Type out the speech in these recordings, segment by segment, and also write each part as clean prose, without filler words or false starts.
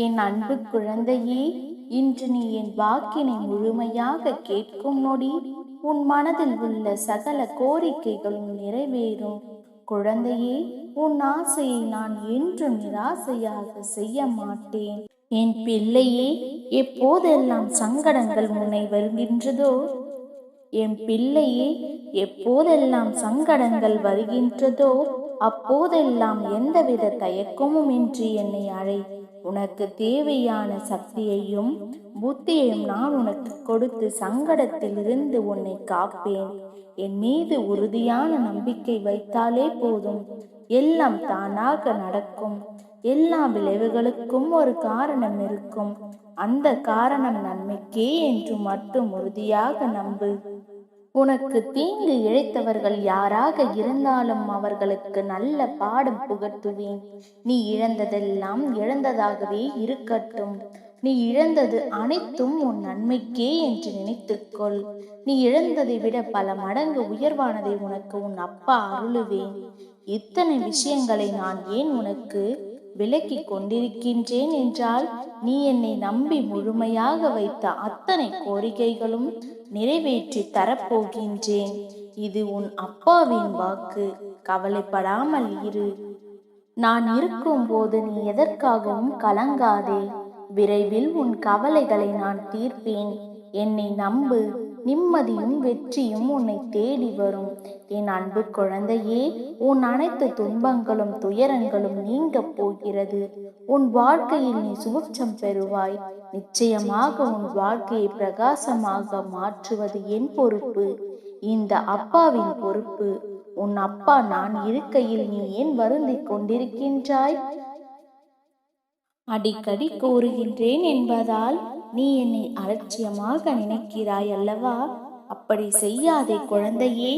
என் அன்பு குழந்தையே, இன்று நீ என் வாக்கினை முழுமையாக கேட்கும் நொடி உன் மனதில் உள்ள சகல கோரிக்கைகளும் நிறைவேறும். குழந்தையே, உன் ஆசையை நான் என்றும் நிராசையாக செய்ய மாட்டேன். என் பிள்ளையே, எப்போதெல்லாம் சங்கடங்கள் முனை வருகின்றதோ என் பிள்ளையே எப்போதெல்லாம் சங்கடங்கள் வருகின்றதோ அப்போதெல்லாம் எந்தவித தயக்கமும் இன்றி என்னை அழை. உனக்கு தேவையான சக்தியையும் புத்தியையும் நான் உனக்கு கொடுத்து சங்கடத்திலிருந்து உன்னை காப்பேன். என் மீது உறுதியான நம்பிக்கை வைத்தாலே போதும், எல்லாம் தானாக நடக்கும். எல்லா விளைவுகளுக்கும் ஒரு காரணம் இருக்கும். அந்த காரணம் நன்மைக்கே என்று மட்டும் உறுதியாக நம்பு. உனக்கு தீங்கு இழைத்தவர்கள் யாராக இருந்தாலும் அவர்களுக்கு நல்ல பாடம் புகட்டுவேன். நீ இழந்ததெல்லாம் இழந்ததாகவே இருக்கட்டும். நீ இழந்தது அனைத்தும் உன் நன்மைக்கே என்று நினைத்துக்கொள். நீ இழந்ததை விட பல மடங்கு உயர்வானதை உனக்கு உன் அப்பா அருளுவேன். இத்தனை விஷயங்களை நான் ஏன் உனக்கு விலக்கி கொண்டிருக்கின்றேன் என்றால், நீ என்னை நம்பி முழுமையாக வைத்த அத்தனை கோரிக்கைகளும் நிறைவேற்றி தரப்போகின்றேன். இது உன் அப்பாவின் வாக்கு. கவலைப்படாமல் இரு. நான் இருக்கும் போது நீ எதற்காகவும் கலங்காதே. விரைவில் உன் கவலைகளை நான் தீர்ப்பேன். என்னை நம்பு. நிம்மதியும் வெற்றியும் உன்னை தேடி வரும். என் அன்பு குழந்தையே, உன் அனைத்து துன்பங்களும் துயரங்களும் நீங்க போகிறது. உன் வாழ்க்கையில் நீ சுபிட்சம் பெறுவாய். நிச்சயமாக உன் வாழ்க்கையை பிரகாசமாக மாற்றுவது என் பொறுப்பு, இந்த அப்பாவின் பொறுப்பு. உன் அப்பா நான் இருக்கையில் நீ ஏன் வருந்திக் கொண்டிருக்கின்றாய்? அடிக்கடி கூறுகின்றேன் என்பதால் நீ என்னை அலட்சியமாக நினைக்கிறாய் அல்லவா? அப்படி செய்யாதே குழந்தையே.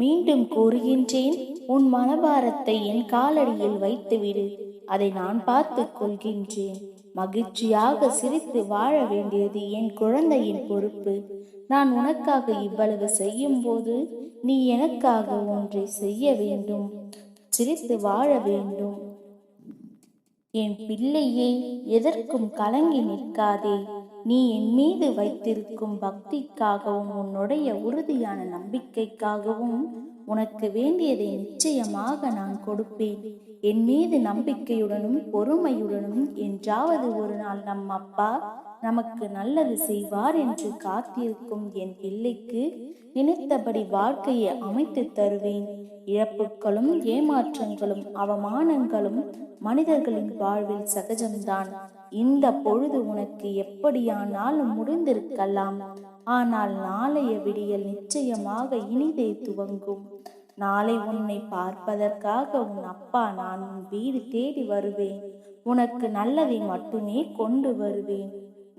மீண்டும் கூறுகின்றேன், உன் மனபாரத்தை என் காலடியில் வைத்துவிடு. அதை நான் பார்த்துக் கொள்கின்றேன். மகிழ்ச்சியாக சிரித்து வாழ வேண்டியது என் குழந்தையின் பொறுப்பு. நான் உனக்காக இவ்வளவு செய்யும் போது நீ எனக்காக ஒன்றை செய்ய வேண்டும். சிரித்து வாழ வேண்டும். என் பிள்ளையே, எதற்கும் கலங்கி நிற்காதே. நீ என் மீது வைத்திருக்கும் பக்திக்காகவும் உன்னுடைய உறுதியான நம்பிக்கைக்காகவும் உனக்கு வேண்டியதை நிச்சயமாக நான் கொடுப்பேன். என் மீது நம்பிக்கையுடனும் பொறுமையுடனும் என்றாவது ஒரு நாள் நம் அப்பா நமக்கு நல்லது செய்வார் என்று காத்திருக்கும் என் பிள்ளைக்கு நினைத்தபடி வாழ்க்கையை அமைத்து தருவேன். இழப்புகளும் ஏமாற்றங்களும் அவமானங்களும் மனிதர்களின் வாழ்வில் சகஜம்தான். இந்த பொழுது உனக்கு எப்படியானாலும் முடிந்திருக்கலாம். ஆனால் நாளைய விடியல் நிச்சயமாக இனிதே துவங்கும். நாளை உன்னை பார்ப்பதற்காக உன் அப்பா நான் உன் வீடு தேடி வருவேன். உனக்கு நல்லதை மட்டுமே கொண்டு வருவேன்.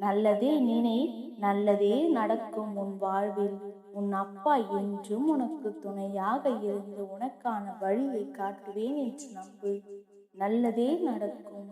நல்லதே நினை, நல்லதே நடக்கும் உன் வாழ்வில். உன் அப்பா என்றும் உனக்கு துணையாக இருந்து உனக்கான வழியை காட்டுவேன் என்று நம்பு. நல்லதே நடக்கும்.